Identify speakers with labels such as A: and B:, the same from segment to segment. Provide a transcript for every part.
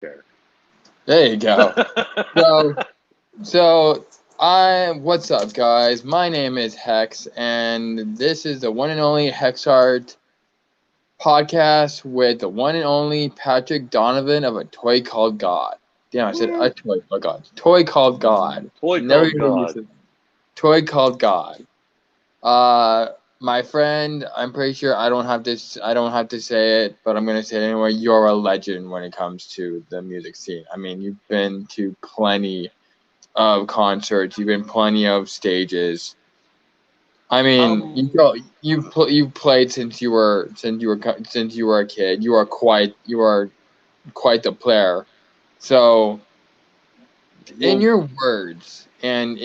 A: care.
B: There you go. So, what's up, guys? My name is Hex, and this is the one and only HexHeart Podcast with the one and only Patrick Donavon of A Toy Called God. Damn, I said A Toy Called God. Toy Called God.
A: Toy
B: Never
A: called
B: even used
A: God.
B: it. Toy Called God. Uh, my friend, I'm pretty sure I don't have to say it, but I'm gonna say it anyway. You're a legend when it comes to the music scene. I mean, you've been to plenty of concerts. You've been plenty of stages. I mean,
A: Um,
B: you've played since you were a kid. You are quite the player. So, in
A: well,
B: your words and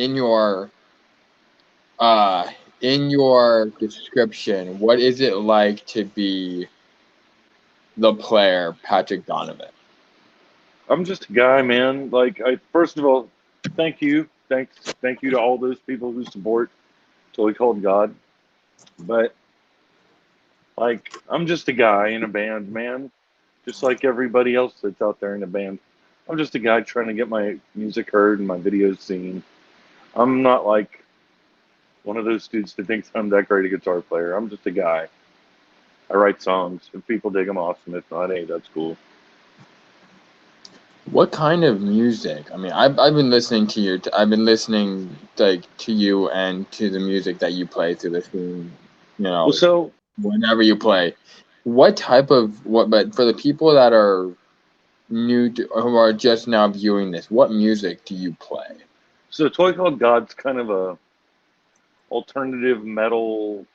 B: uh in your description, what is it like to be the player Patrick Donovan?
A: I'm just a guy, man. Like, first of all, thank you to all those people who support Toy Called God. But I'm just a guy in a band, man. Just like everybody else that's out there in a band. I'm just a guy trying to get my music heard and my videos seen. I'm not like one of those dudes that thinks I'm that great a guitar player. I'm just a guy. I write songs. If people dig them, awesome. If not, hey, that's cool.
B: What kind of music? I mean, I've been listening to you. I've been listening like to you and to the music that you play through the screen. You
A: Well,
B: know,
A: so
B: whenever you play, what type of what? But for the people that are new to, who are just now viewing this, what music do you play?
A: so Toy Called God's kind of a alternative metal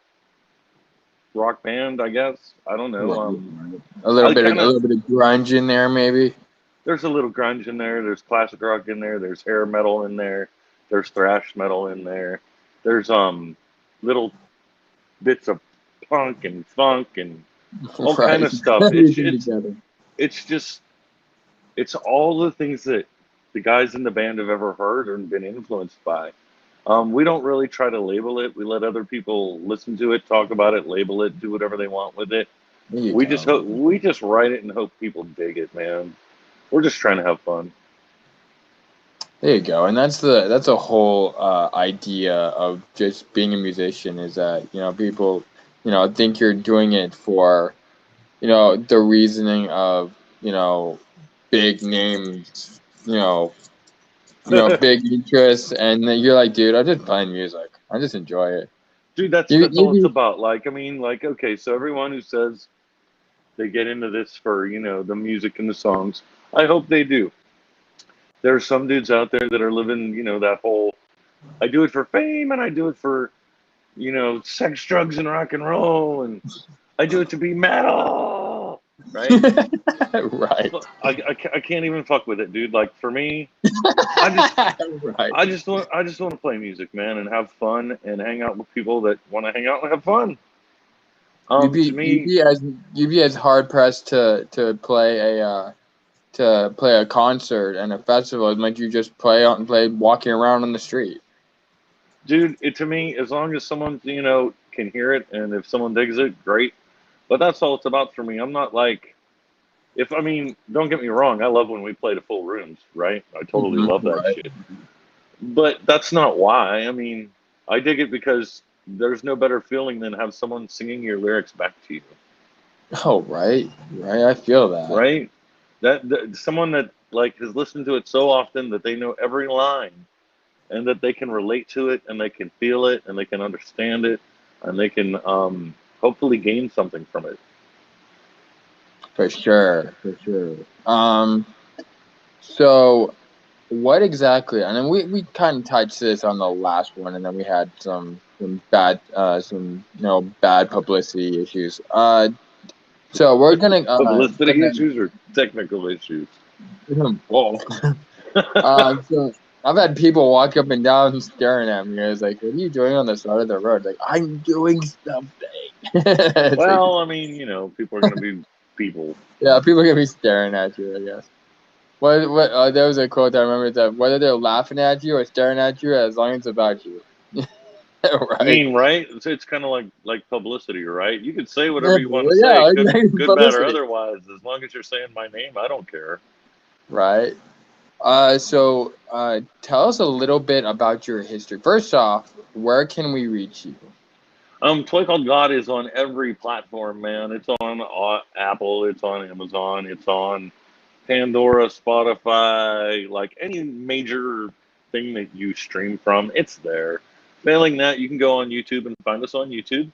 A: rock band, I guess. I don't know.
B: Right, right.
A: I kind
B: A
A: of
B: little bit of grunge in there, maybe.
A: there's a little grunge in there. There's classic rock in there. There's hair metal in there. There's thrash metal in there. There's little bits of punk and funk and all kind
B: Right,
A: of stuff.
B: everything together.
A: It's just it's all the things that the guys in the band have ever heard and been influenced by. We don't really try to label it. We let other people listen to it, talk about it, label it, do whatever they want with it.
B: There you go.
A: We just write it and hope people dig it, man. We're just trying to have fun.
B: There you go, and that's a whole idea of just being a musician is that people think you're doing it for the reasoning of big names, big interests, and then you're like, dude, I'm just playing music, I just enjoy it.
A: Dude,
B: You
A: that's all it's
B: you
A: about. Okay, so everyone who says they get into this for, the music and the songs, I hope they do. There are some dudes out there that are living, that whole I do it for fame and I do it for, sex, drugs, and rock and roll, and I do it to be metal, right?
B: right.
A: I can't even fuck with it, dude. Like for me, I just
B: Right.
A: I just want to play music, man, and have fun and hang out with people that want to hang out and have fun. To
B: You'd
A: me,
B: be as hard pressed to play a concert and a festival as much you just play out and play walking around on the street.
A: dude, to me, as long as someone can hear it and if someone digs it, great. But that's all it's about for me. I'm not like if I mean, don't get me wrong, I love when we play to full rooms, right? I totally love that
B: Right.
A: shit. But that's not why. I mean, I dig it because there's no better feeling than have someone singing your lyrics back to you,
B: Oh, right. Right. I feel that.
A: right? That someone that like has listened to it so often that they know every line and that they can relate to it and they can feel it and they can understand it and they can hopefully gain something from it.
B: For sure. For sure. So what exactly, and then we kind of touched this on the last one, and then we had bad publicity issues. So we're
A: Publicity
B: gonna
A: issues or technical issues.
B: both. So I've had people walk up and down staring at me. I was like, "What are you doing on the side of the road?" Like, I'm doing something. It's like,
A: Well, I mean, people are going to be people.
B: yeah, people are gonna be staring at you, I guess. What? There was a quote I remember that whether they're laughing at you or staring at you, as long as it's about you,
A: I
B: right?
A: mean, right? It's kind of like publicity, right? You can say
B: Yeah,
A: whatever you want to say,
B: yeah, exactly.
A: good, bad, or
B: Publicity.
A: otherwise. As long as you're saying my name, I don't care.
B: Right. So tell us a little bit about your history. First off, where can we reach you?
A: Toy Called God is on every platform, man. It's on Apple, it's on Amazon, it's on Pandora, Spotify, like any major thing that you stream from, it's there. Failing that, you can go on YouTube and find us on YouTube.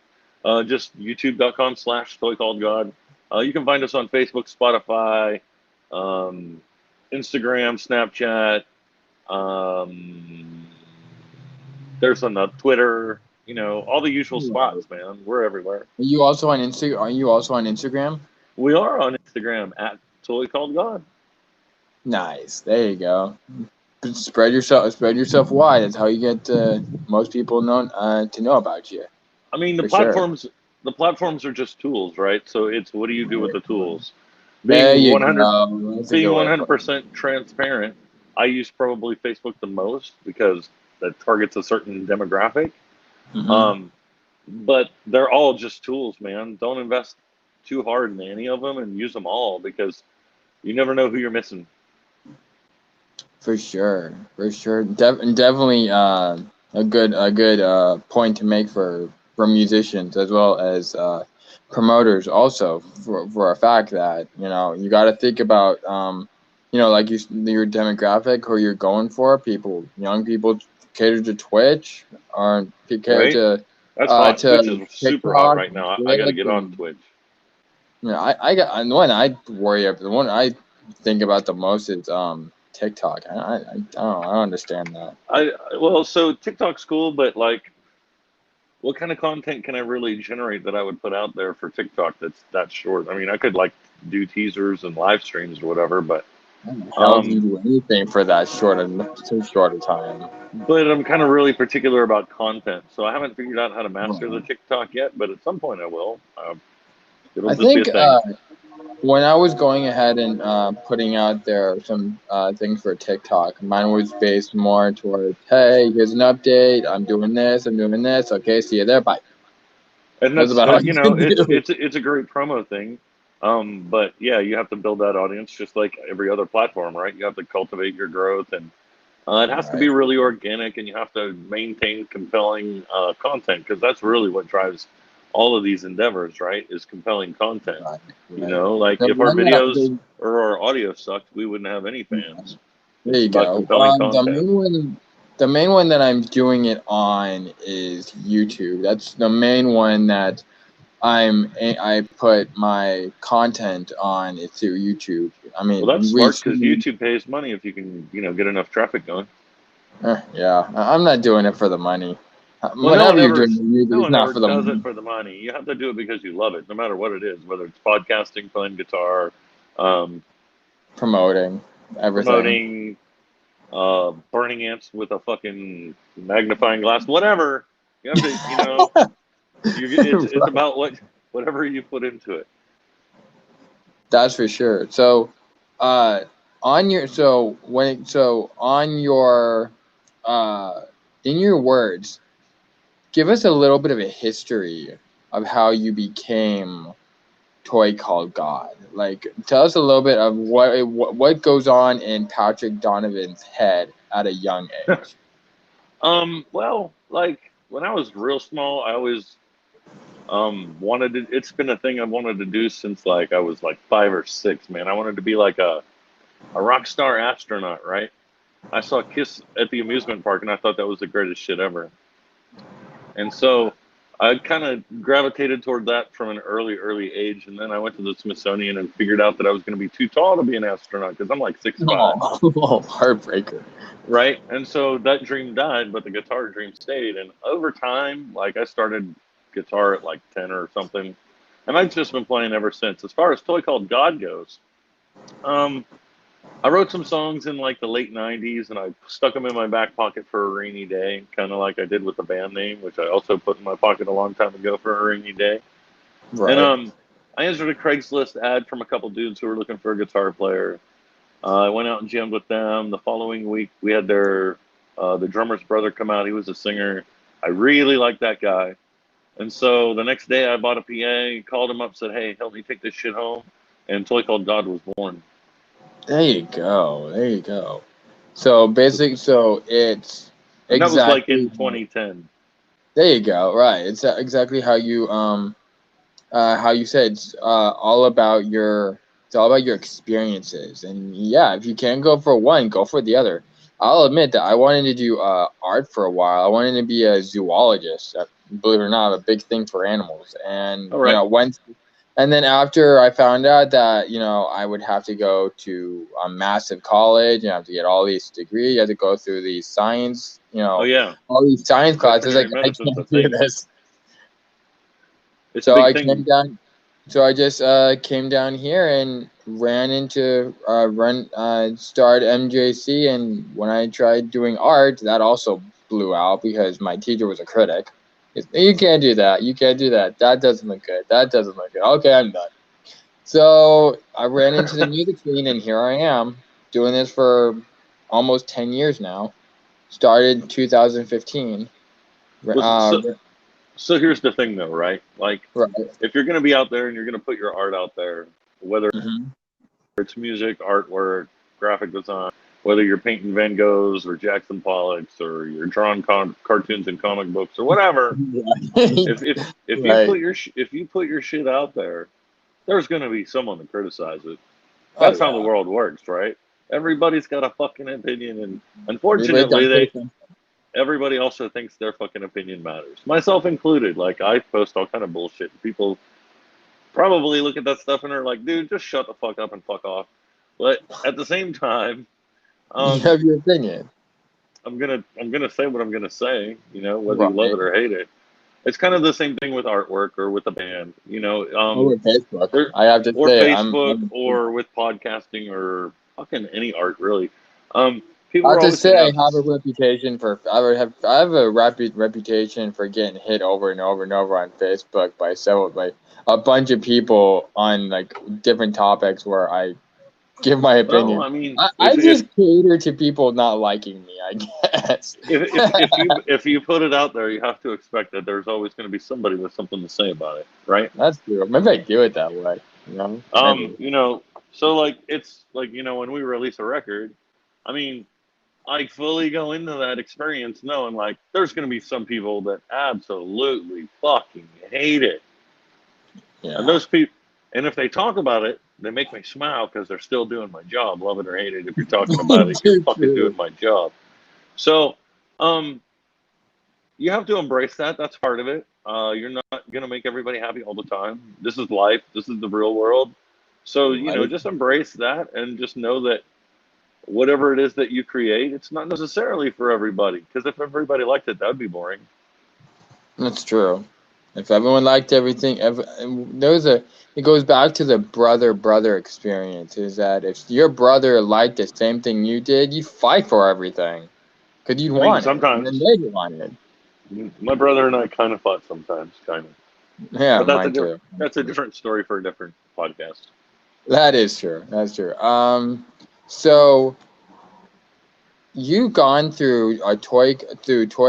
A: Just youtube.com/Toy Called God. You can find us on Facebook, Spotify, um, Instagram, Snapchat. Um, there's on Twitter. All the usual
B: Right.
A: spots, man. We're everywhere.
B: Are you also on Insta? Are you also on Instagram?
A: We are on Instagram at Toy Called God.
B: Nice. There you go. Spread yourself wide. That's how you get most people to know about you.
A: I mean,
B: For sure.
A: the platforms are just tools, right? So it's what do you do with the tools?
B: There
A: Being
B: you
A: 100
B: go. That's a
A: being
B: good way of putting
A: 100% transparent, I use probably Facebook the most because that targets a certain demographic.
B: it. Mm-hmm.
A: Um, but they're all just tools, man. Don't invest too hard in any of them and use them all because you never know who you're missing.
B: For sure. Definitely a good point to make for musicians as well as promoters also for a fact that you got to think about like your demographic who you're going for. Young people cater to Twitch or cater
A: Right? That's hot. Twitch is
B: to
A: super hot
B: TikTok.
A: right now. I got to
B: Twitch
A: get on
B: and
A: Twitch.
B: the one I worry about, the one I think about the most is TikTok. I don't understand that.
A: So TikTok's cool, but like, what kind of content can I really generate that I would put out there for TikTok that's that short? I mean, I could like do teasers and live streams or whatever, but
B: How the hell do
A: um,
B: you do anything for that so short a time?
A: I'm kind of really particular about content, so I haven't figured out how to master the
B: Well,
A: TikTok yet. But at some point, I will. It'll
B: I
A: just be a
B: think
A: thing.
B: when I was going ahead and putting out there some things for TikTok, mine was based more towards, hey, here's an update. I'm doing this. I'm doing this. Okay, see you there. Bye.
A: And
B: That's
A: that's
B: about all you can do.
A: it's a great promo thing. But yeah, you have to build that audience just like every other platform, right? You have to cultivate your growth, and it has to
B: Right.
A: be really organic, and you have to maintain compelling content because that's really what drives all of these endeavors, right? Is compelling content.
B: Right. Right.
A: Like
B: The
A: if our
B: one that
A: videos or our audio sucked, we wouldn't have any fans.
B: there
A: It's
B: you
A: about
B: go.
A: compelling
B: The
A: content.
B: main one, the main one that I'm doing it on is YouTube. That's the main one that I put my content on it through YouTube. I
A: Well,
B: mean,
A: that's smart
B: reach.
A: because YouTube pays money if you can, get enough traffic going.
B: Yeah, I'm not doing it for the money.
A: Well, no one
B: Whatever you're
A: ever,
B: doing,
A: no
B: it's
A: one
B: not
A: ever
B: for the
A: does it
B: money.
A: for the money. You have to do it because you love it, no matter what it is, whether it's podcasting, playing guitar, um,
B: Promoting everything.
A: promoting, burning ants with a fucking magnifying glass, whatever. You have to, it's about whatever you put into it.
B: That's for sure. So, uh, on your so when so on your uh in your words, give us a little bit of a history of how you became Toy Called God. Like, tell us a little bit of what goes on in Patrick Donovan's head at a young age.
A: Well, like when I was real small, I always wanted to. It's been a thing I've wanted to do since like I was like 5 or 6. Man, I wanted to be like a rock star astronaut, right? I saw Kiss at the amusement park, and I thought that was the greatest shit ever. And so I kind of gravitated toward that from an early age. And then I went to the Smithsonian and figured out that I was going to be too tall to be an astronaut because I'm like 6'5",
B: Oh, heartbreaker.
A: right? And so that dream died, but the guitar dream stayed. And over time, like I started guitar at like 10 or something, and I've just been playing ever since. As far as Toy Called God goes, um, I wrote some songs in like the late '90s, and I stuck them in my back pocket for a rainy day, kind of like I did with the band name, which I also put in my pocket a long time ago for a rainy day. And
B: Right.
A: I answered a Craigslist ad from a couple dudes who were looking for a guitar player. I went out and jammed with them. The following week, we had the drummer's brother come out. He was a singer. I really liked that guy. And so the next day, I bought a PA, called him up, said, "Hey, help me take this shit home." And Toy Called God was born.
B: There you go. There you go. So it's
A: And that was like
B: exactly.
A: in 2010.
B: There you go. Right. It's exactly how you said all about it's all about your experiences. And yeah, if you can go for one, go for the other. I'll admit that I wanted to do art for a while. I wanted to be a zoologist. Believe it or not, a big thing for animals. And
A: All right.
B: and then after I found out that I would have to go to a massive college and I have to get all these degrees, you have to go through these science,
A: Oh yeah,
B: all these science classes. Like
A: veterinary
B: I
A: medicine's a
B: can't do
A: thing.
B: this.
A: It's a
B: So
A: big
B: I came
A: thing.
B: down. So I just came down here and ran into starred MJC, and when I tried doing art, that also blew out because my teacher was a critic. You can't do that. You can't do that. That doesn't look good. That doesn't look good. Okay, I'm done. So I ran into the music scene, and here I am doing this for almost 10 years now. Started in 2015.
A: Well,
B: Uh,
A: so here's the thing, though, right? Like,
B: right.
A: if you're going to be out there and you're going to put your art out there, whether
B: Mm-hmm.
A: it's music, artwork, graphic design, whether you're painting Van Goghs or Jackson Pollocks or you're drawing cartoons and comic books or whatever, if you
B: Right.
A: put if you put your shit out there, there's going to be someone to criticize it.
B: Oh
A: That's how the
B: yeah.
A: world works, right? Everybody's got a fucking opinion, and
B: Everybody
A: unfortunately,
B: does something.
A: everybody also thinks their fucking opinion matters, myself included. Like, I post all kind of bullshit. People probably look at that stuff and are like, "Dude, just shut the fuck up and fuck off." But at the same time,
B: You
A: um,
B: have your opinion.
A: I'm gonna say what I'm gonna say. Whether you love
B: Right.
A: it or hate it. It's kind of the same thing with artwork or with a band.
B: Over Facebook.
A: There,
B: I have to
A: or
B: say,
A: Facebook or with podcasting or fucking any art really.
B: I
A: People
B: have
A: are
B: to
A: always
B: say,
A: gonna
B: I
A: have.
B: have a reputation for. I have a reputation for getting hit over and over and over on Facebook by a bunch of people on like different topics where I give my
A: Well,
B: opinion.
A: I mean,
B: I just cater to people not liking me, I guess.
A: if you put it out there, you have to expect that there's always going to be somebody with something to say about it, right?
B: That's true. Maybe I do it that way.
A: Um,
B: Maybe.
A: you know, so like it's like when we release a record, I mean, I fully go into that experience knowing like there's going to be some people that absolutely fucking hate it, and
B: Yeah.
A: those people, and if they talk about it, they make me smile because they're still doing my job, love it or hate it. If you're talking about it, you're
B: Too
A: fucking
B: true.
A: doing my job. So, um, you have to embrace that. That's part of it. You're not gonna make everybody happy all the time. This is life. This is the real world. So
B: Right.
A: just embrace that and just know that whatever it is that you create, it's not necessarily for everybody. Because if everybody liked it, that'd be boring.
B: That's true. If everyone liked everything, it goes back to the brother experience. Is that if your brother liked the same thing you did, you'd fight for everything because you'd
A: I mean,
B: want it, and then
A: sometimes
B: they'd want it.
A: my brother and I kind of fought sometimes, kind of.
B: Yeah,
A: But
B: mine too.
A: that's a different story for a different podcast.
B: That is true. That's true. So you've gone through a toy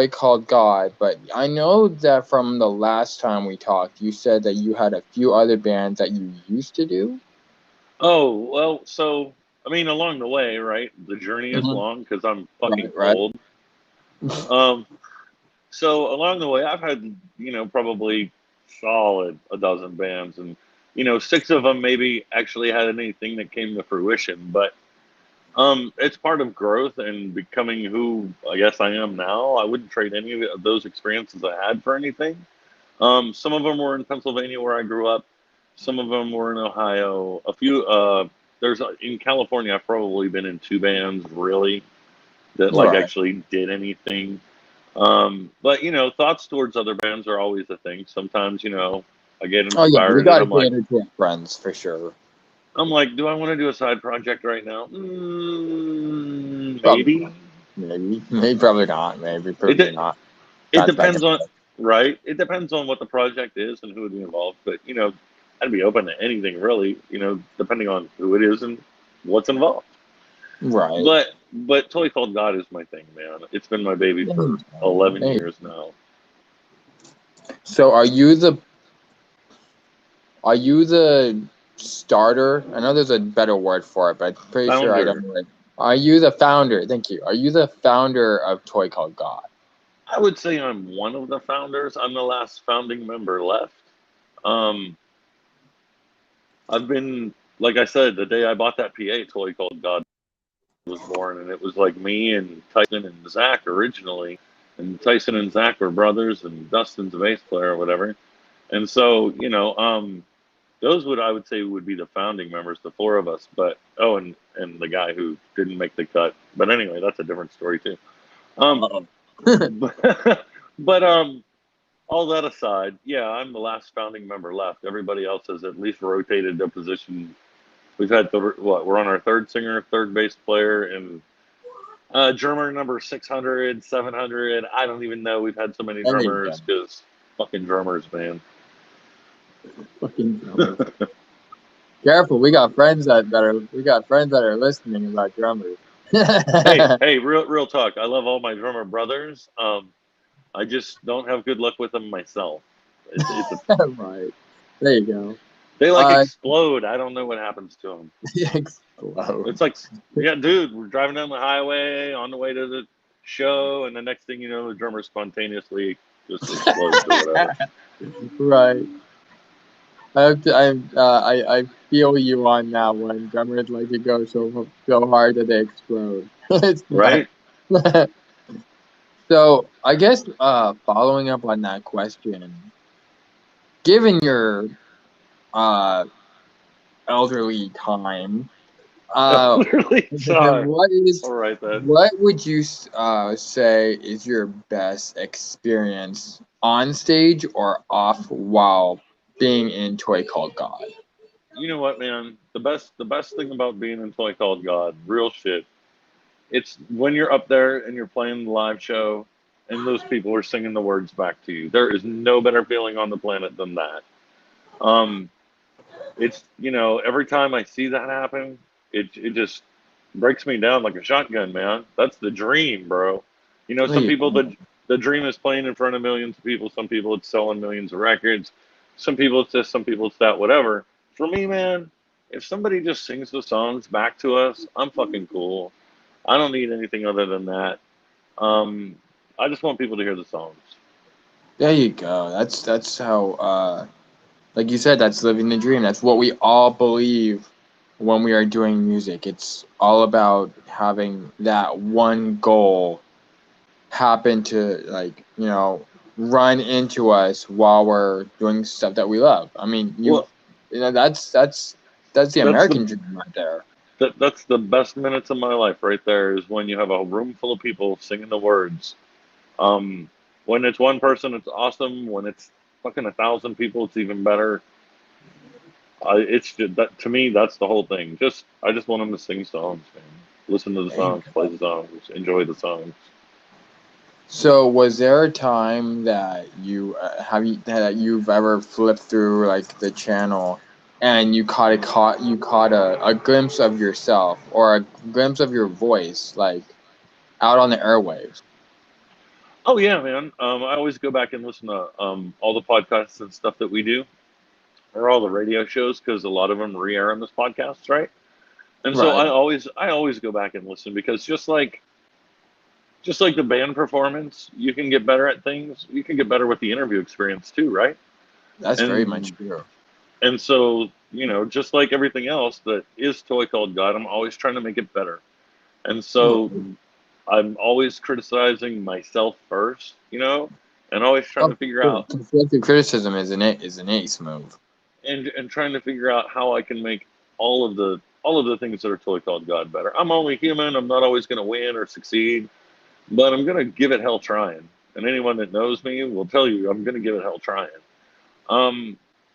B: called God, but I know that from the last time we talked, you said that you had a few other bands that you used to do.
A: Oh well, so I mean, along the way, right? The journey is
B: Mm-hmm.
A: long because I'm fucking
B: Right, right.
A: old. Um, So along the way, I've had, probably solid a dozen bands, and six of them maybe actually had anything that came to fruition. But it's part of growth and becoming who I guess I am now. I wouldn't trade any of those experiences I had for anything. Some of them were in Pennsylvania where I grew up. Some of them were in Ohio. A few. There's in California. I've probably been in two bands really that like
B: Right.
A: actually did anything. But thoughts towards other bands are always a thing. Sometimes, I get
B: Oh yeah, we
A: inspired and
B: got to
A: I'm like,
B: cater to our friends for sure.
A: do I want to do a side project right now?
B: Probably
A: Maybe.
B: not. Maybe probably not. Maybe
A: It
B: probably
A: de-
B: not.
A: it
B: Bounce back
A: depends
B: and
A: on
B: forth.
A: right. It depends on what the project is and who would be involved. But I'd be open to anything really. Depending on who it is and what's involved.
B: Right.
A: But Toy Called God is my thing, man. It's been my baby
B: There you
A: for
B: go.
A: 11 years now.
B: So are you the starter? I know there's a better word for it, but I'm pretty sure I don't
A: Founder.
B: know it. Are you the founder? Thank you. Are you the founder of Toy Called God?
A: I would say I'm one of the founders. I'm the last founding member left. Um, I've been, like I said, the day I bought that PA toy called God was born, and it was like me and Tyson and Zach originally. And Tyson and Zach were brothers, and Dustin's a bass player or whatever. And so, those I would say would be the founding members, the four of us. But and the guy who didn't make the cut. But anyway, that's a different story too. Um,
B: Uh-oh.
A: but all that aside, yeah, I'm the last founding member left. Everybody else has at least rotated their position. We've had we're on our third singer, third bass player, and drummer number 600, 700. I don't even know. We've had so many
B: There you go.
A: drummers because fucking drummers, man.
B: Fucking drummers. Careful, we got friends that are listening about drummers.
A: Hey, real talk. I love all my drummer brothers. I just don't have good luck with them myself.
B: Right. There you go.
A: They explode. I don't know what happens to them.
B: Explode.
A: It's like, yeah, dude, we're driving down the highway on the way to the show, and the next thing you know, the drummer spontaneously just explodes or whatever.
B: Right. I feel you on that one. Drummers like to go so hard that they explode.
A: Right?
B: So I guess following up on that question, given your elderly time,
A: Elderly time.
B: what
A: All right then.
B: would you say is your best experience on stage or off while being in Toy Called God?
A: You know what, man? The best thing about being in Toy Called God, real shit. It's when you're up there and you're playing the live show, and those people are singing the words back to you. There is no better feeling on the planet than that. It's every time I see that happen, it just breaks me down like a shotgun, man. That's the dream, bro. Some people the dream is playing in front of millions of people. Some people it's selling millions of records. Some people it's this. Some people it's that. Whatever. For me, man, if somebody just sings the songs back to us, I'm fucking cool. I don't need anything other than that. I just want people to hear the songs.
B: There you go. That's how like you said, that's living the dream. That's what we all believe when we are doing music. It's all about having that one goal happen to run into us while we're doing stuff that we love. I mean, that's the American dream right there.
A: That's the best minutes of my life right there is when you have a room full of people singing the words. When it's one person, it's awesome. When it's fucking 1,000 people, it's even better. It's just, that to me, that's the whole thing. I just want them to sing songs, man. Listen to the songs, play the songs, enjoy the songs.
B: So, was there a time that you've ever flipped through like the channel and you caught a glimpse of yourself or a glimpse of your voice like out on the airwaves?
A: Oh yeah, man. I always go back and listen to all the podcasts and stuff that we do, or all the radio shows, because a lot of them re-air on this podcast, right? And so
B: Right.
A: I always go back and listen because just like the band performance, you can get better at things. You can get better with the interview experience too, right?
B: That's very much
A: And
B: true.
A: and so just like everything else that is Toy Called God, I'm always trying to make it better. And so I'm always criticizing myself first, and always trying to figure out
B: Constructive criticism is an ace move.
A: and trying to figure out how I can make all of the things that are Toy Called God better. I'm only human. I'm not always going to win or succeed, but I'm going to give it hell trying. And anyone that knows me will tell you I'm going to give it hell trying.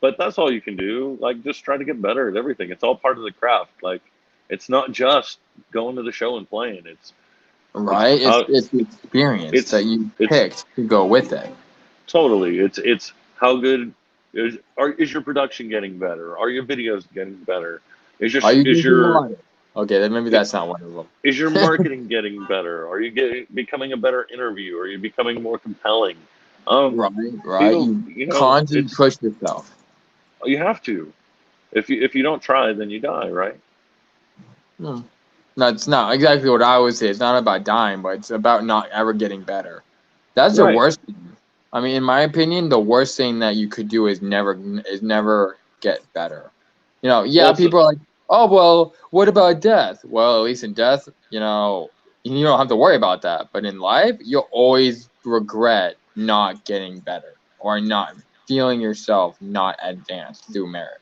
A: But that's all you can do. Like, just try to get better at everything. It's all part of the craft. Like, it's not just going to the show and playing. It's
B: it's the experience that you picked to go with it.
A: Totally. It's how good is your production getting better? Are your videos getting better?
B: Okay, then maybe that's not one of them.
A: Is your marketing getting better? Are you becoming a better interview? Are you becoming more compelling?
B: Right. You constantly push yourself.
A: You have to. If you don't try, then you die, right?
B: No, it's not exactly what I would say. It's not about dying, but it's about not ever getting better. That's the
A: Right.
B: worst thing. I mean, in my opinion, the worst thing that you could do is never get better.
A: Well,
B: People are like, oh, well, what about death? Well, at least in death, you don't have to worry about that. But in life, you'll always regret not getting better or not feeling yourself not advanced through merit.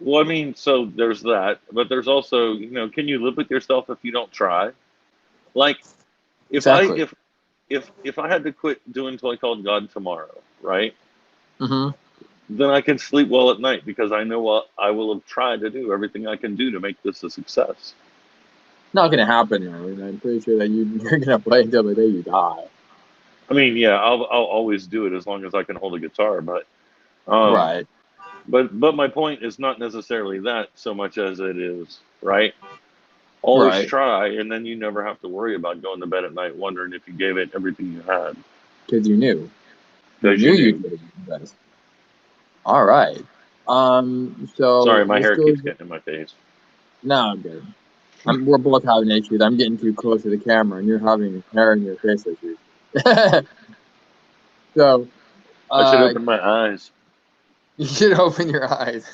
A: well, I mean, so there's that, but there's also, can you live with yourself if you don't try? Like, if I
B: Exactly.
A: if I had to quit doing Toy Called God tomorrow, right?
B: Mm-hmm.
A: Then I can sleep well at night because I know what I will have tried to do everything I can do to make this a success.
B: Not gonna happen. I mean, I'm pretty sure that you're gonna play until the day you die.
A: I mean, yeah, I'll always do it as long as I can hold a guitar, um,
B: Right.
A: but my point is not necessarily that so much as it is, right? Always
B: Right.
A: try, and then you never have to worry about going to bed at night wondering if you gave it everything you had.
B: Because you knew. You
A: Because
B: knew
A: you
B: you
A: knew.
B: did it best. All right.
A: Sorry,
B: So
A: my
B: this
A: hair
B: goes.
A: keeps getting in my face.
B: No, I'm good. We're both having issues. I'm getting too close to the camera, and you're having hair in your face issues. So,
A: I should
B: uh,
A: open my eyes.
B: you should open your eyes.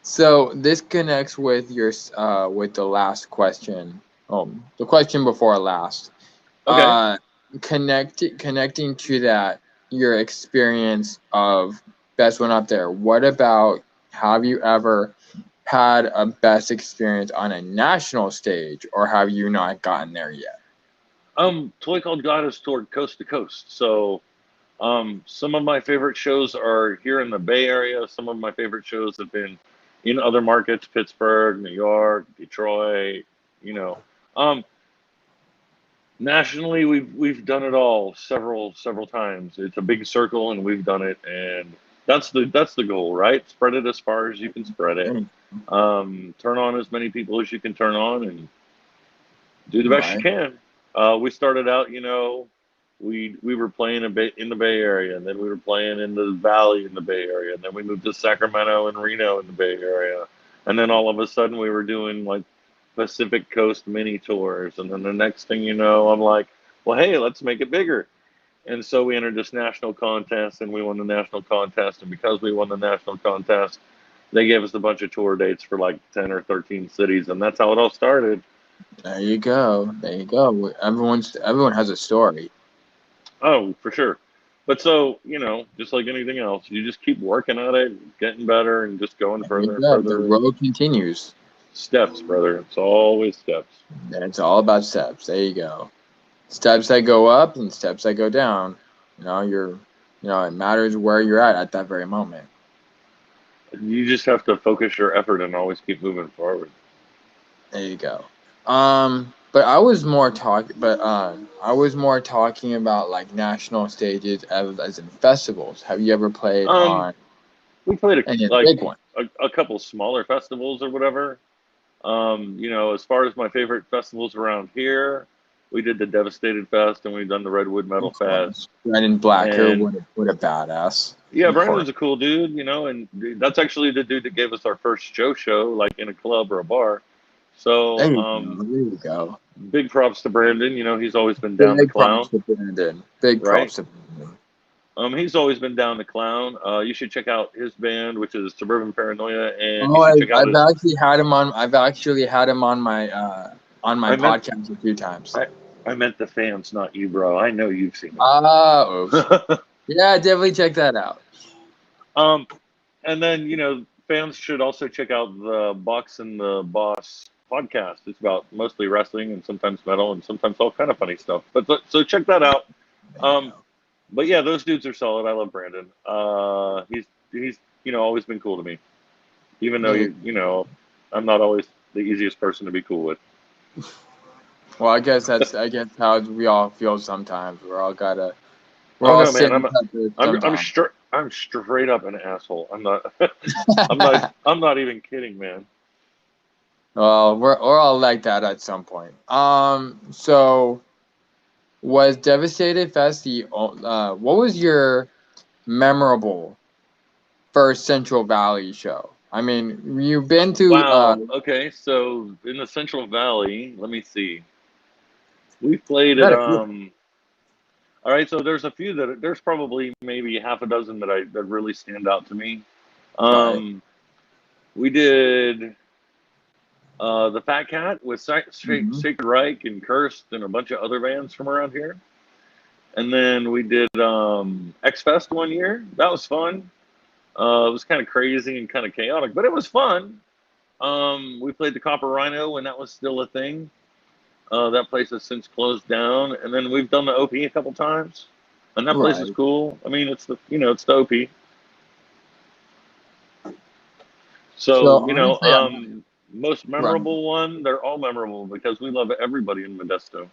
B: So this connects with with the last question. The question before last.
A: Okay.
B: Uh, connecting to that, your experience of best one up there. What about, have you ever had a best experience on a national stage, or have you not gotten there yet?
A: Toy Called God is toured coast to coast. So, some of my favorite shows are here in the Bay Area. Some of my favorite shows have been in other markets: Pittsburgh, New York, Detroit. You know, um, nationally, we've done it all several times. It's a big circle, and we've done it, and that's the goal, right? Spread it as far as you can spread it. Turn on as many people as you can turn on, and do the best you
B: Right.
A: can. We started out, we were playing a bit in the Bay Area, and then we were playing in the Valley in the Bay Area, and then we moved to Sacramento and Reno in the Bay Area, and then all of a sudden we were doing like Pacific Coast mini tours, and then the next thing you know, I'm like, well, hey, let's make it bigger. And so we entered this national contest, and we won the national contest, and because we won the national contest, they gave us a bunch of tour dates for like 10 or 13 cities, and that's how it all started.
B: There you go. There you go. Everyone has a story.
A: Oh, for sure. But so, just like anything else, you just keep working at it, getting better, and just going
B: There you
A: further and
B: go. The
A: further. And
B: road continues.
A: steps, brother. It's always steps.
B: And it's all about steps. There you go. Steps that go up and steps that go down. It matters where you're at that very moment.
A: You just have to focus your effort and always keep moving forward.
B: There you go. But I was more talking about like national stages as in festivals. Have you ever played
A: Um,
B: on
A: we played
B: any of the big ones?
A: a couple smaller festivals or whatever. As far as my favorite festivals around here, we did the Devastated Fest and we've done the Redwood Metal
B: Of
A: Fest.
B: course. Brendan Blacker,
A: And
B: what a badass.
A: yeah,
B: Of course.
A: Brandon's a cool dude, and that's actually the dude that gave us our first show, like in a club or a bar.
B: There
A: So,
B: you go. There you go.
A: big props to Brandon. He's always been down to
B: Big props
A: clown,
B: to Brandon. Big
A: right?
B: props to Brandon.
A: He's always been down to clown. You should check out his band, which is Suburban Paranoia, and you
B: Oh,
A: should check out
B: I've
A: his.
B: actually had him on. I've actually had him on my
A: I meant
B: podcast a few times.
A: I meant the fans, not you, bro. I know you've seen
B: Oops.
A: him.
B: Yeah, definitely check that out.
A: um, and then fans should also check out the Box and the Boss podcast. It's about mostly wrestling and sometimes metal and sometimes all kind of funny stuff. But so check that out.
B: There you
A: Um,
B: go.
A: but yeah, those dudes are solid. I love Brandon. He's always been cool to me, even though
B: There you
A: I'm not always the easiest person to be cool with.
B: Well, I guess how we all feel sometimes. We're
A: Oh
B: all
A: no, man,
B: sitting peppers sometimes.
A: I'm straight up an asshole. I'm not I'm not even kidding, man.
B: Well, we're all like that at some point. So was Devastated Fest what was your memorable first Central Valley show? I mean, you've been to
A: Wow. Okay. So in the Central Valley, let me see. We played at
B: met a few.
A: All right. So there's a few there's probably maybe half a dozen that really stand out to me.
B: Right.
A: Um, we did the Fat Cat with
B: Hmm.
A: Sacred Reich and Cursed and a bunch of other bands from around here. And then we did X Fest one year. That was fun. It was kind of crazy and kind of chaotic, but it was fun. We played the Copper Rhino when that was still a thing. That place has since closed down, and then we've done the OP a couple times, and that place is
B: Right.
A: cool. I mean, it's the OP.
B: So
A: So
B: honestly,
A: most
B: right.
A: memorable one. They're all memorable because we love everybody in Modesto.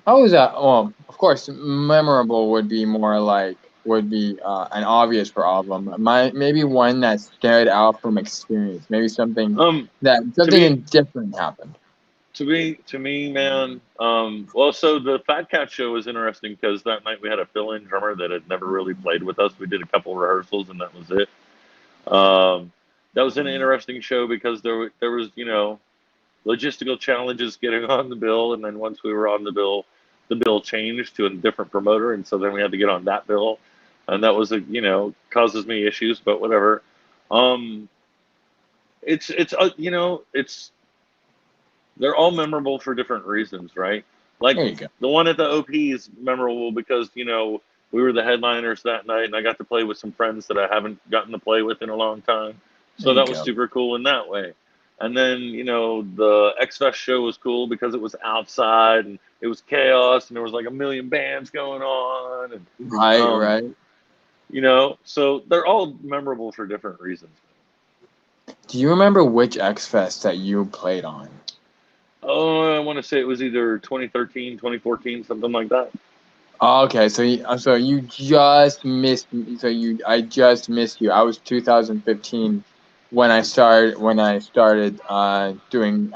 B: How was that? Well, of course, memorable would be more like would be an obvious problem. Maybe one that stood out from experience. Maybe
A: Um, to
B: something
A: me,
B: different happened.
A: to me, man. Well, so the Fat Cat show was interesting because that night we had a fill-in drummer that had never really played with us. We did a couple rehearsals and that was it. That was an interesting show because there was logistical challenges getting on the bill, and then once we were on the bill changed to a different promoter, and so then we had to get on that bill, and that was causes me issues, but whatever. Um, it's they're all memorable for different reasons, right? Like
B: There you go.
A: the one at the OP is memorable because we were the headliners that night, and I got to play with some friends that I haven't gotten to play with in a long time,
B: There
A: so
B: you
A: that was
B: go.
A: super cool in that way. And then the X Fest show was cool because it was outside and it was chaos and there was like a million bands going on and
B: Right,
A: um,
B: right.
A: so they're all memorable for different reasons.
B: Do you remember which X Fest that you played on?
A: Oh, I want to say it was either 2013, 2014, something like that.
B: Oh, okay, so you just missed me. I just missed you. I was 2015 when I started doing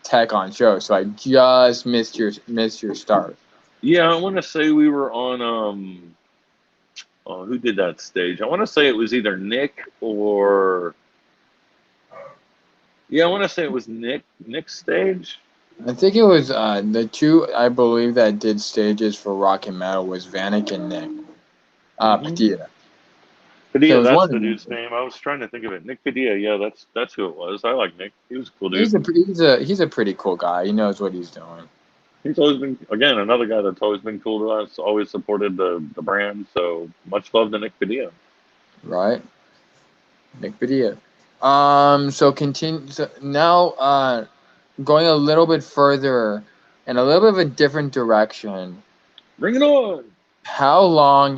B: tech on show. So I just missed your start.
A: Yeah, I want to say we were on oh, who did that stage? I want to say it was either Nick or yeah, I want to say it was Nick's stage.
B: I think it was the two I believe that did stages for rock and metal was Vanek and Nick
A: Hmm.
B: Padilla. So it
A: Padilla,
B: was
A: that's
B: one
A: the
B: of them.
A: dude's name. I was trying to think of it. Nick Padilla. Yeah, that's who it was. I like Nick. He was a cool dude.
B: He's a pretty cool guy. He knows what he's doing.
A: He's always been again another guy that's always been cool to us. Always supported the brand. So much love to Nick Padilla.
B: Right? Nick Padilla. So continue. So now, going a little bit further in a little bit of a different direction.
A: Bring it on.
B: How long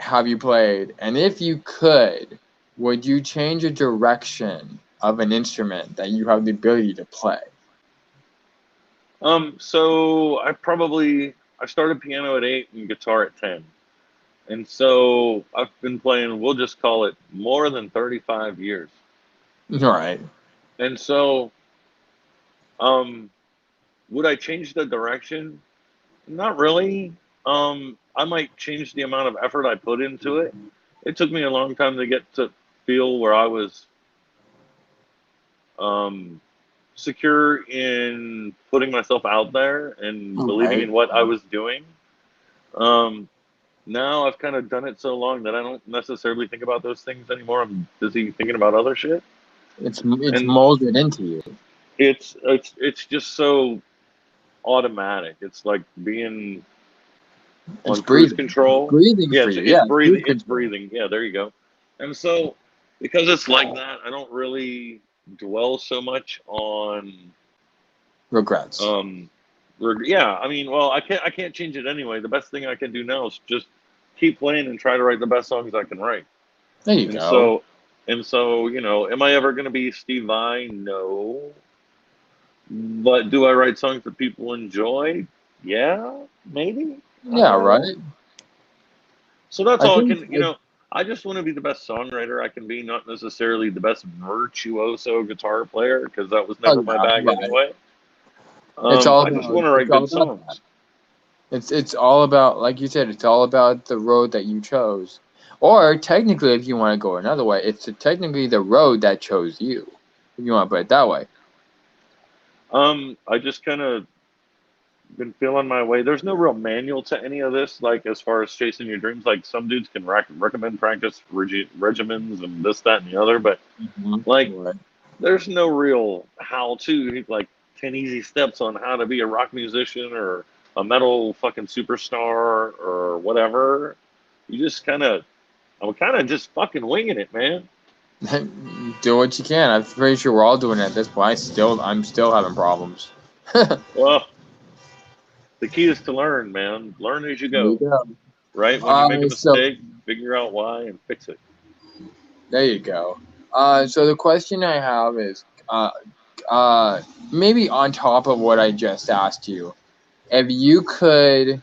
B: have you played? And if you could, would you change a direction of an instrument that you have the ability to play?
A: So I started piano at 8 and guitar at 10. And so I've been playing, we'll just call it more than 35 years.
B: All right.
A: And so, um, would I change the direction? Not really. I might change the amount of effort I put into it. It took me a long time to get to feel where I was um, secure in putting myself out there and
B: All
A: believing
B: right.
A: in what I was doing. Um, Now I've kind of done it so long that I don't necessarily think about those things anymore. I'm busy thinking about other shit,
B: It's
A: and
B: molded into you.
A: it's just so automatic. It's like being
B: It's
A: on cruise
B: breathing.
A: control.
B: Breathing
A: Yeah,
B: for you. Yeah, it's cruise
A: It's
B: control.
A: breathing. Yeah, there you go. And so because it's like that, I don't really dwell so much on
B: Regrets.
A: um yeah, I mean, well, I can't change it anyway. The best thing I can do now is just keep playing and try to write the best songs I can write.
B: There you
A: And
B: go.
A: so, am I ever going to be Steve Vai? No. But do I write songs that people enjoy? Yeah, maybe. I
B: Yeah,
A: don't know.
B: right.
A: So that's
B: I
A: all I
B: think
A: can, I just want to be the best songwriter I can be, not necessarily the best virtuoso guitar player, because that was
B: oh
A: never my
B: yeah,
A: bag
B: right.
A: anyway.
B: It's all
A: I just
B: about
A: want to
B: it's
A: write
B: all
A: good
B: about that.
A: songs.
B: It's all about, like you said, it's all about the road that you chose. Or technically, if you want to go another way, it's technically the road that chose you. If you want to put it that way.
A: I just kind of been feeling my way. There's no real manual to any of this, like as far as chasing your dreams. Like some dudes can recommend practice regimens and this, that, and the other, but like
B: Right.
A: there's no real how to, like 10 easy steps on how to be a rock musician or a metal fucking superstar or whatever. You just I'm kind of just fucking winging it, man.
B: Do what you can. I'm pretty sure we're all doing it at this point. I'm still having problems.
A: Well, the key is to learn, man. Learn as you
B: There you
A: go,
B: go.
A: right? When you make a
B: So
A: mistake, figure out why and fix it.
B: there you go. So the question I have is, maybe on top of what I just asked you, if you could,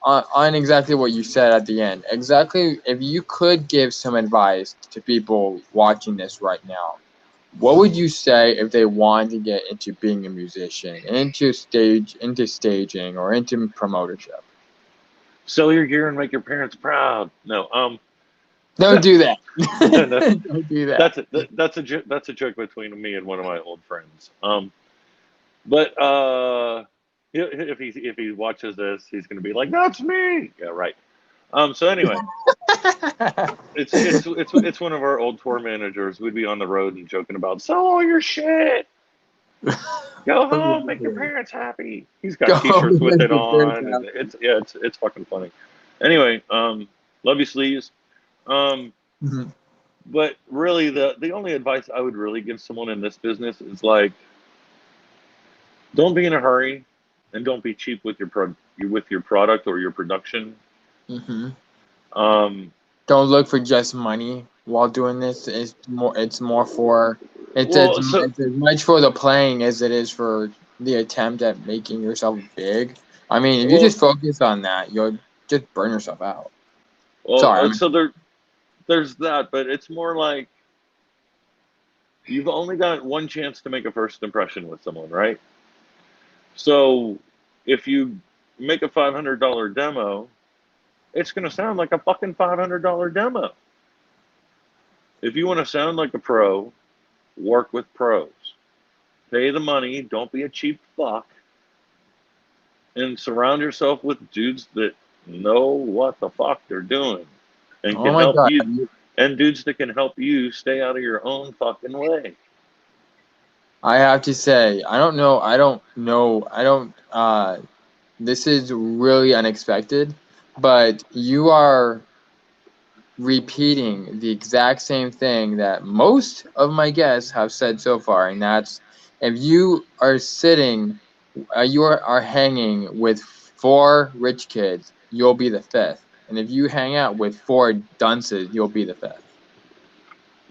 B: on exactly what you said at the end, exactly if you could give some advice to people watching this right now, what would you say if they wanted to get into being a musician, into staging, or into promotership?
A: Sell your gear and make your parents proud. No,
B: Don't do that.
A: no,
B: Don't do that.
A: that's a joke between me and one of my old friends. But if he watches this, he's gonna be like, "That's me." Yeah, right. So anyway, it's one of our old tour managers. We'd be on the road and joking about sell all your shit, go home, make your parents happy. He's got T-shirts with it on, and it's fucking funny. Anyway, love you, sleeves.
B: Mhm.
A: But really, the only advice I would really give someone in this business is like, don't be in a hurry, and don't be cheap with with your product or your production.
B: Mhm.
A: Um,
B: Don't look for just money while doing this. It's more for
A: well, so
B: it's as much for the playing as it is for the attempt at making yourself big. I mean, if you
A: well,
B: just focus on that, you'll just burn yourself out.
A: well,
B: Sorry,
A: so there's that, but it's more like you've only got one chance to make a first impression with someone, right? So if you make a $500 demo, it's going to sound like a fucking $500 demo. If you want to sound like a pro, work with pros. Pay the money, don't be a cheap fuck, and surround yourself with dudes that know what the fuck they're doing and
B: oh
A: can
B: my
A: help
B: god,
A: you, and dudes that can help you stay out of your own fucking way.
B: I have to say, I don't know. This is really unexpected, but you are repeating the exact same thing that most of my guests have said so far, and that's if you are hanging with four rich kids, you'll be the fifth, and if you hang out with four dunces, you'll be the fifth.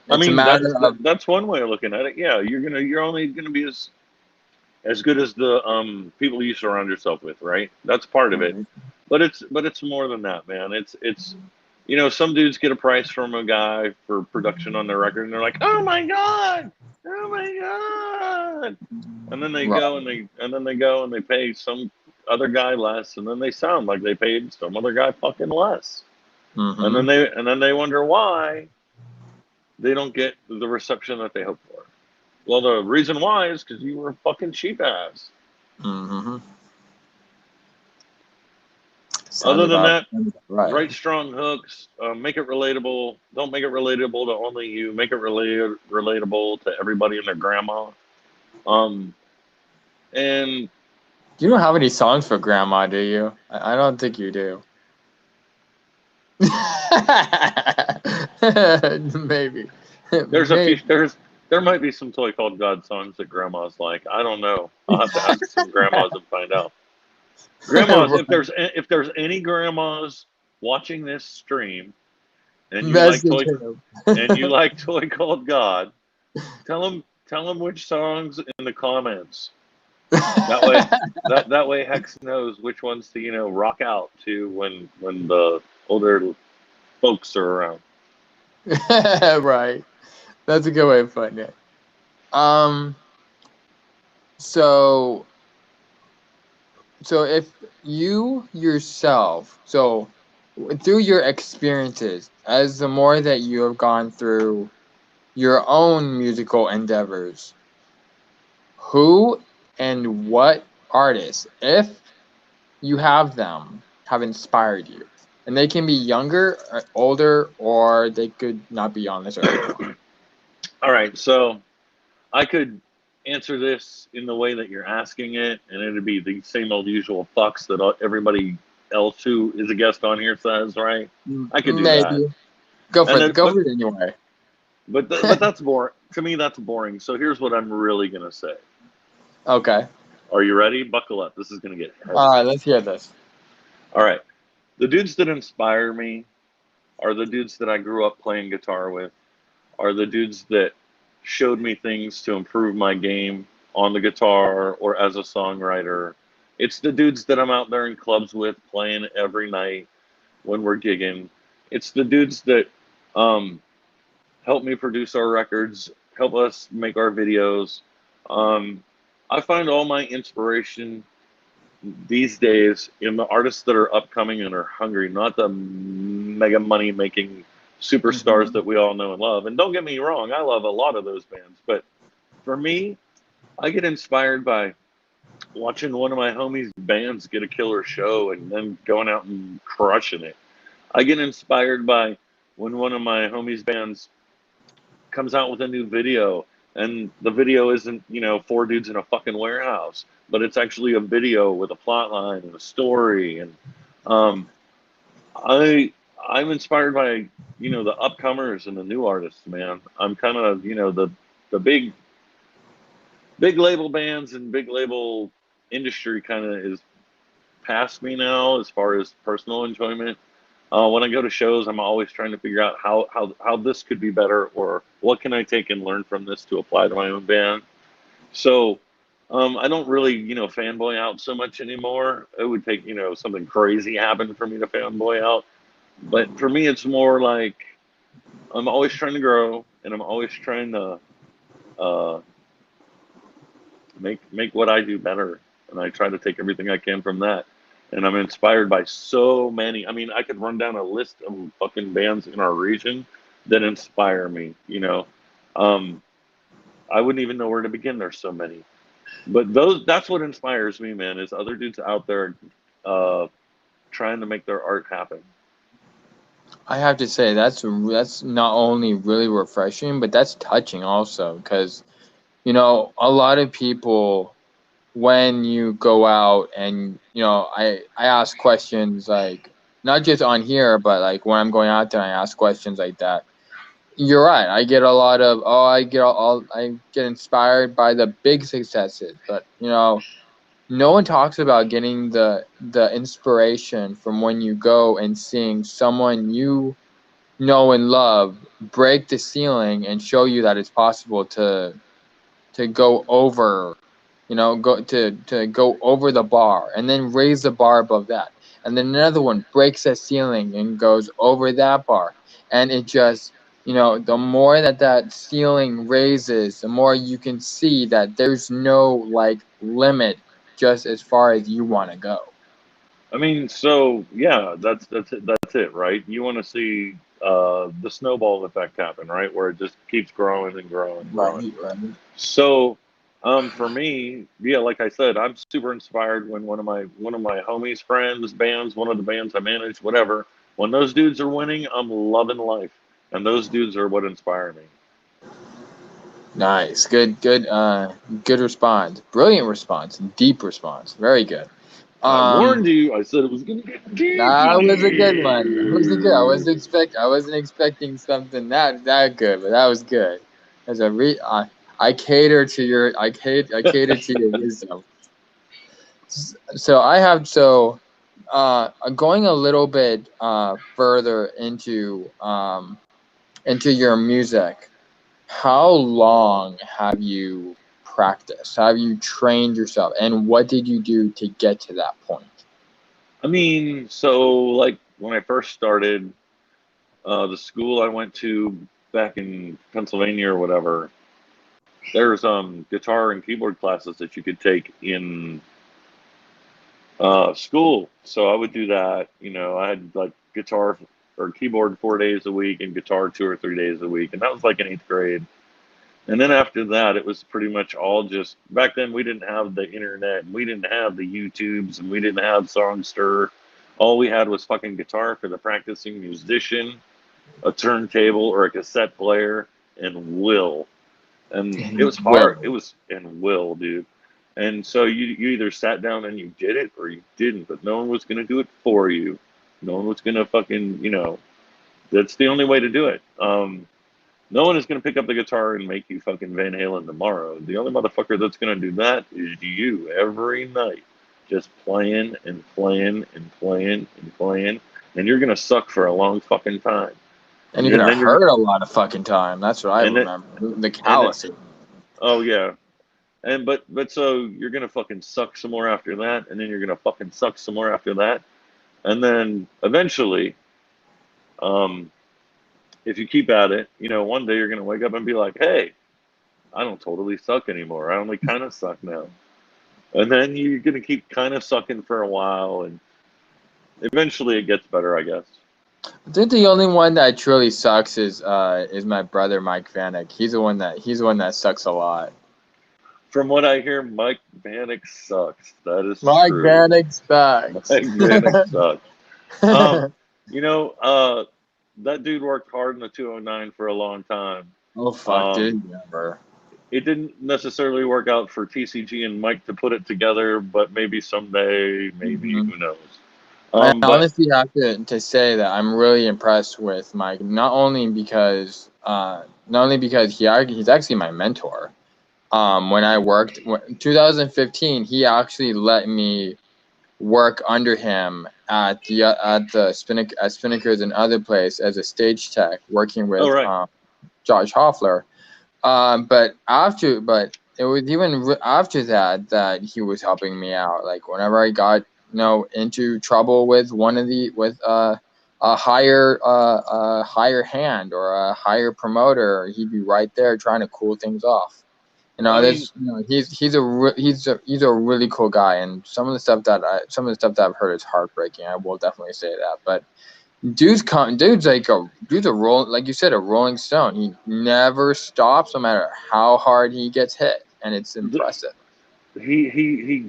A: I
B: It's a
A: mean,
B: matter of
A: that's one way of looking at it. Yeah, you're only gonna be as good as the people you surround yourself with, right? That's part of it.
B: right.
A: But it's more than that, man. It's some dudes get a price from a guy for production on their record, and they're like, "Oh my god, oh my god," and then they
B: Right.
A: go and they pay some other guy less, and then they sound like they paid some other guy fucking less, and
B: Mm-hmm.
A: then they wonder why they don't get the reception that they hope for. Well, the reason why is because you were a fucking cheap ass.
B: Mm-hmm. Sounds
A: Other than
B: about
A: that,
B: right.
A: write strong hooks. Make it relatable. Don't make it relatable to only you. Make it relatable to everybody and their grandma. Um, and
B: You don't have any songs for grandma, do you? I don't think you do. Maybe.
A: there's a few.
B: Maybe.
A: There might be some Toy Called God songs that grandmas like. I don't know. I'll have to ask some grandmas and find out. Grandmas,
B: Right.
A: if there's any grandmas watching this stream and you like
B: Message
A: toy
B: him.
A: and you like Toy Called God, tell them which songs in the comments. That way, that way Hex knows which ones to rock out to when the older folks are around.
B: Right. That's a good way of putting it. Um. So if you yourself, through your experiences, as the more that you have gone through your own musical endeavors, who and what artists, if you have them, have inspired you? And they can be younger, or older, or they could not be on this earth.
A: All right, so I could answer this in the way that you're asking it, and it'd be the same old usual fucks that everybody else who is a guest on here says, right? I could do that,
B: Maybe. Go for
A: and
B: it.
A: then,
B: Go for it anyway.
A: but that's boring to me. That's boring. So here's what I'm really gonna say.
B: Okay.
A: Are you ready? Buckle up. This is gonna get heavy.
B: All right, let's hear this.
A: All right, the dudes that inspire me are the dudes that I grew up playing guitar with, are the dudes that showed me things to improve my game on the guitar or as a songwriter. It's the dudes that I'm out there in clubs with playing every night when we're gigging. It's the dudes that um, help me produce our records, help us make our videos. Um, I find all my inspiration these days in the artists that are upcoming and are hungry, not the mega money making superstars
B: Mm-hmm.
A: that we all know and love. And don't get me wrong, I love a lot of those bands, but for me, I get inspired by watching one of my homies' bands get a killer show and then going out and crushing it. I get inspired by when one of my homies' bands comes out with a new video and the video isn't, four dudes in a fucking warehouse, but it's actually a video with a plot line and a story. And um, I'm inspired by, the upcomers and the new artists, man. I'm kind of, the big label bands and big label industry kind of is past me now as far as personal enjoyment. When I go to shows, I'm always trying to figure out how this could be better, or what can I take and learn from this to apply to my own band. So I don't really, fanboy out so much anymore. It would take, something crazy happen for me to fanboy out. But for me, it's more like I'm always trying to grow, and I'm always trying to uh, make what I do better, and I try to take everything I can from that. And I'm inspired by so many. I mean, I could run down a list of fucking bands in our region that inspire me. Um, I wouldn't even know where to begin. There's so many, but that's what inspires me, man. Is other dudes out there uh, trying to make their art happen.
B: I have to say that's not only really refreshing, but that's touching also, because a lot of people, when you go out and I ask questions, like, not just on here, but like when I'm going out there, I ask questions like that. You're right. I get a lot of, I get inspired by the big successes, but no one talks about getting the inspiration from when you go and seeing someone you know and love break the ceiling and show you that it's possible to go over, to go over the bar and then raise the bar above that. And then another one breaks that ceiling and goes over that bar. And it just, the more that ceiling raises, the more you can see that there's no like limit just as far as you want to go.
A: I mean, so yeah, that's it, right? You want to see the snowball effect happen, right? Where it just keeps growing and growing and growing.
B: Right, right.
A: So, for me, yeah, like I said, I'm super inspired when one of my homies, friends, bands, one of the bands I manage, whatever, when those dudes are winning, I'm loving life, and those dudes are what inspire me.
B: Nice. Good response. Brilliant response. Deep response. Very good.
A: I
B: Um,
A: warned you. I said it was gonna get deep
B: that
A: in
B: was a good one. That was a good.
A: here.
B: I wasn't expecting something that good, but that was good. As a I cater to I cater to your wisdom. So going a little bit further into your music. How long have you practiced? Have you trained yourself, and what did you do to get to that point?
A: I mean, so like when I first started, the school I went to back in Pennsylvania or whatever, there's guitar and keyboard classes that you could take in school. So I would do that. I had like guitar or keyboard 4 days a week and guitar 2 or 3 days a week. And that was like in 8th grade. And then after that, it was pretty much all just, back then we didn't have the internet, and we didn't have the YouTubes, and we didn't have Songster. All we had was fucking guitar for the practicing musician, a turntable or a cassette player, and will. And it was hard. It was, and will, dude. And so you either sat down and you did it or you didn't, but no one was going to do it for you. No one was going to fucking, that's the only way to do it. No one is going to pick up the guitar and make you fucking Van Halen tomorrow. The only motherfucker that's going to do that is you every night. Just playing and playing and playing and playing. And you're going to suck for a long fucking time.
B: And you're going to hurt a lot of fucking time. That's what I remember. The callousing.
A: Oh, yeah. But so you're going to fucking suck some more after that. And then you're going to fucking suck some more after that. And then eventually, if you keep at it, one day you're going to wake up and be like, hey, I don't totally suck anymore. I only kind of suck now. And then you're going to keep kind of sucking for a while. And eventually it gets better, I guess.
B: I think the only one that truly sucks is my brother, Mike Vanek. He's the one that sucks a lot.
A: From what I hear, Mike Vanek sucks. That is
B: Mike
A: true.
B: Vanek sucks.
A: Mike Vanek sucks. That dude worked hard in the 209 for a long time.
B: Oh, fuck, dude. Never.
A: It didn't necessarily work out for TCG and Mike to put it together, but maybe someday, maybe, who knows.
B: I honestly have to say that I'm really impressed with Mike, not only because he's actually my mentor. When I worked in 2015, he actually let me work under him at Spinnaker's and other place as a stage tech, working with Josh Hoffler. But it was even after that he was helping me out. Like whenever I got into trouble with a higher hand or a higher promoter, he'd be right there trying to cool things off. He's a really cool guy, and some of the stuff that I've heard is heartbreaking. I will definitely say that. But dude's a rolling stone. He never stops, no matter how hard he gets hit, and it's impressive.
A: He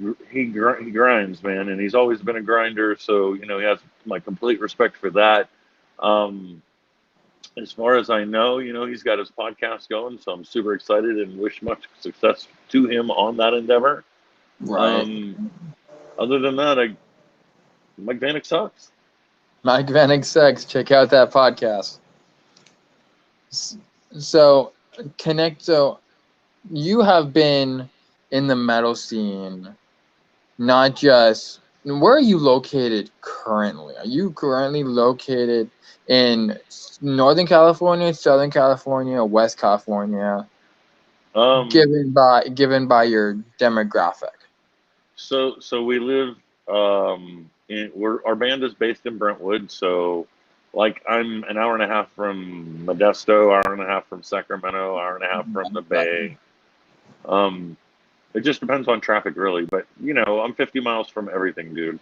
A: grinds, man, and he's always been a grinder. So he has my complete respect for that. As far as I know, he's got his podcast going, so I'm super excited and wish much success to him on that endeavor.
B: Right.
A: Other than that, Mike Vanek sucks.
B: Mike Vanek sucks. Check out that podcast. So you have been in the metal scene, not just. Where are you located currently? Are you currently located in Northern California, Southern California, West California? Given by your demographic.
A: So we live. Our band is based in Brentwood. So, like, I'm an hour and a half from Modesto, hour and a half from Sacramento, hour and a half from the Bay. It just depends on traffic, really. But, I'm 50 miles from everything, dude.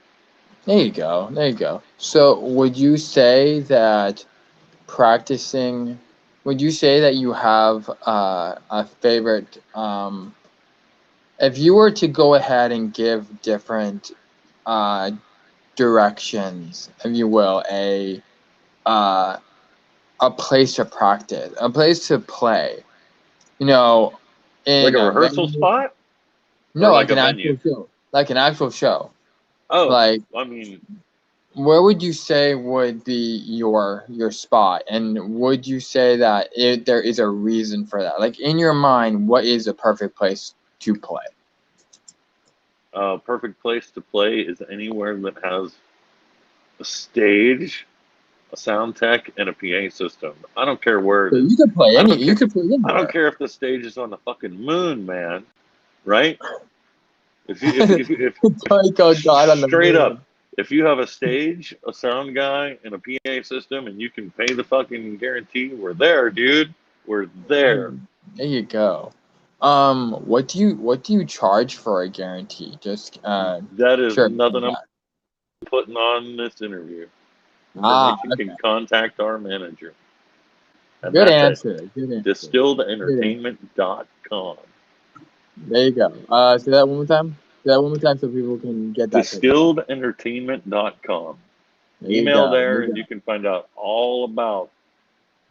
B: There you go. So would you say that you have a favorite, if you were to go ahead and give different directions, if you will, a place to practice, a place to play, in
A: like a rehearsal spot?
B: No, like an actual show. Like an actual show.
A: Oh,
B: where would you say would be your spot? And would you say that there is a reason for that? Like, in your mind, what is a perfect place to play?
A: Perfect place to play is anywhere that has a stage, a sound tech, and a PA system. I don't care where it is.
B: You could play anywhere.
A: I don't care if the stage is on the fucking moon, man. Right? If you have a stage, a sound guy, and a PA system, and you can pay the fucking guarantee, we're there, dude. We're there.
B: There you go. What do you charge for a guarantee? Just
A: that is nothing I'm putting on this interview. information
B: Okay.
A: can contact our manager. And
B: Good
A: that's
B: answer. Good answer.
A: DistilledEntertainment.com.
B: There you go. Say that one more time. Say that one more time so people can get that.
A: DistilledEntertainment.com.
B: There you
A: Email
B: go.
A: there and you can find out all about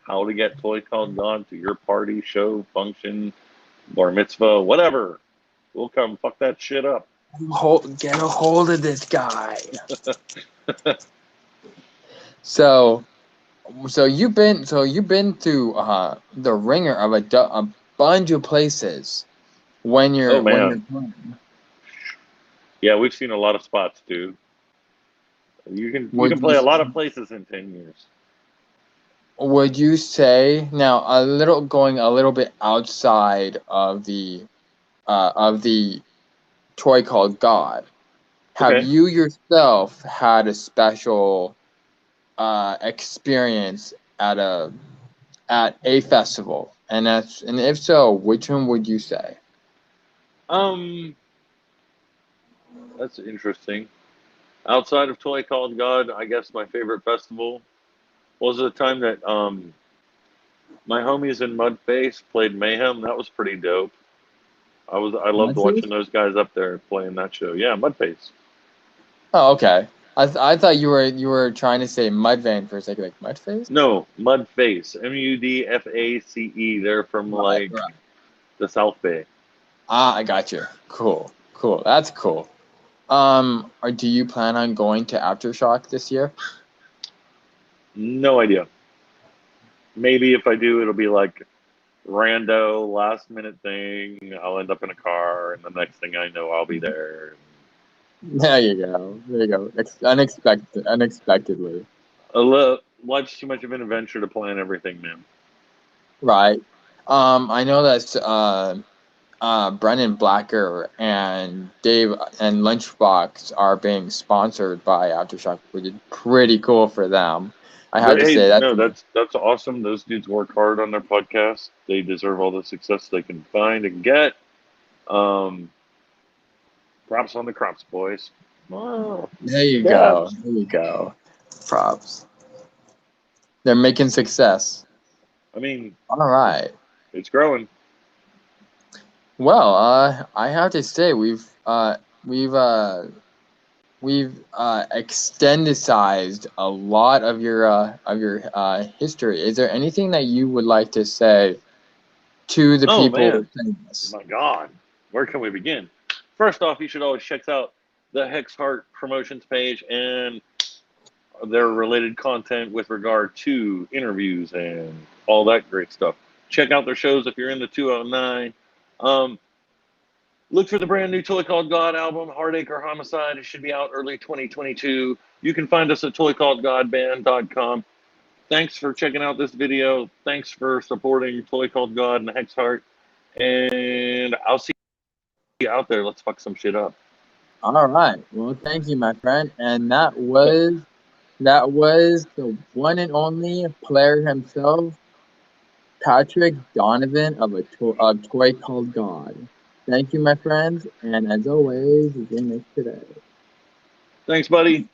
A: how to get Toy Called God to your party, show, function, bar mitzvah, whatever. We'll come fuck that shit up.
B: Get a hold of this guy. So you've been to the ringer of a bunch of places when you're playing.
A: Yeah, we've seen a lot of spots, dude. You can play a lot of places in 10 years.
B: Would you say now going a little bit outside of the Toy Called God? Have you yourself had a special experience at a festival? And if so, which one would you say?
A: That's interesting. Outside of Toy Called God, I guess my favorite festival was the time that my homies in Mudface played Mayhem. That was pretty dope. I loved watching those guys up there playing that show. Yeah, Mudface.
B: Oh, okay. I thought you were trying to say Mudvayne for a second, like Mudface?
A: No, Mudface. MUDFACE. They're from the South Bay.
B: Ah, I got you. Cool. That's cool. Or do you plan on going to Aftershock this year?
A: No idea. Maybe if I do, it'll be like rando, last minute thing. I'll end up in a car, and the next thing I know, I'll be there.
B: There you go. Unexpectedly.
A: Life's too much of an adventure to plan everything, man.
B: Right. I know that Brendan Blacker and Dave and Lunchbox are being sponsored by Aftershock, which is pretty cool for them. I have to say that.
A: No, that's awesome. Those dudes work hard on their podcast. They deserve all the success they can find and get. Props on the crops, boys.
B: Wow. There you go. Props. They're making success.
A: I mean,
B: all right.
A: It's growing.
B: Well, I have to say we've extended-sized a lot of your history. Is there anything that you would like to say to the people?
A: Man. My God, where can we begin? First off, you should always check out the HexHeart promotions page and their related content with regard to interviews and all that great stuff. Check out their shows if you're in the 209. Look for the brand new Toy Called God album, Heartache or Homicide. It should be out early 2022. You can find us at toycalledgodband.com. Thanks for checking out this video. Thanks for supporting Toy Called God and HexHeart. And I'll see you out there. Let's fuck some shit up.
B: All right. Well, thank you, my friend. And that was the one and only player himself, Patrick Donavon of Toy Called God. Thank you, my friends. And as always, you can make today.
A: Thanks, buddy.